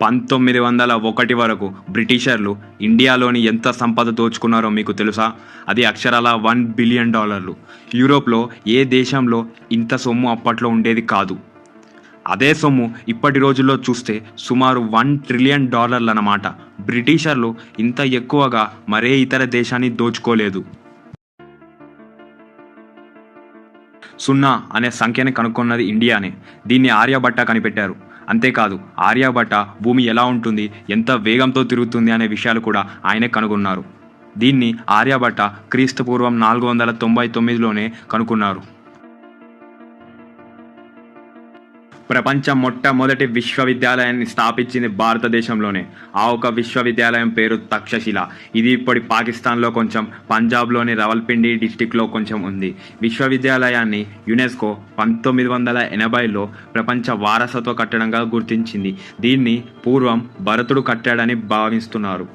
1901 వరకు బ్రిటిషర్లు ఇండియాలోని ఎంత సంపద దోచుకున్నారో మీకు తెలుసా? అది అక్షరాల $1 బిలియన్. యూరోప్లో ఏ దేశంలో ఇంత సొమ్ము అప్పట్లో ఉండేది కాదు. అదే సొమ్ము ఇప్పటి రోజుల్లో చూస్తే సుమారు $1 ట్రిలియన్ అన్నమాట. బ్రిటిషర్లు ఇంత ఎక్కువగా మరే ఇతర దేశాన్ని దోచుకోలేదు. 0 అనే సంఖ్యని కనుక్కున్నది ఇండియానే. దీన్ని ఆర్యభట్ట కనిపెట్టారు. అంతేకాదు, ఆర్యభట్ట భూమి ఎలా ఉంటుంది, ఎంత వేగంతో తిరుగుతుంది అనే విషయాలు కూడా ఆయనే కనుగొన్నారు. దీన్ని ఆర్యభట్ట క్రీస్తుపూర్వం 499లోనే కనుక్కున్నారు. ప్రపంచ మొట్టమొదటి విశ్వవిద్యాలయాన్ని స్థాపించింది భారతదేశంలోనే. ఆ ఒక విశ్వవిద్యాలయం పేరు తక్షశిల. ఇది ఇప్పటి పాకిస్తాన్లో కొంచెం, పంజాబ్లోని రావల్పిండి డిస్టిక్లో కొంచెం ఉంది. విశ్వవిద్యాలయాన్ని యునెస్కో 1980లో ప్రపంచ వారసత్వ కట్టడంగా గుర్తించింది. దీన్ని పూర్వం భరతుడు కట్టాడని భావిస్తున్నారు.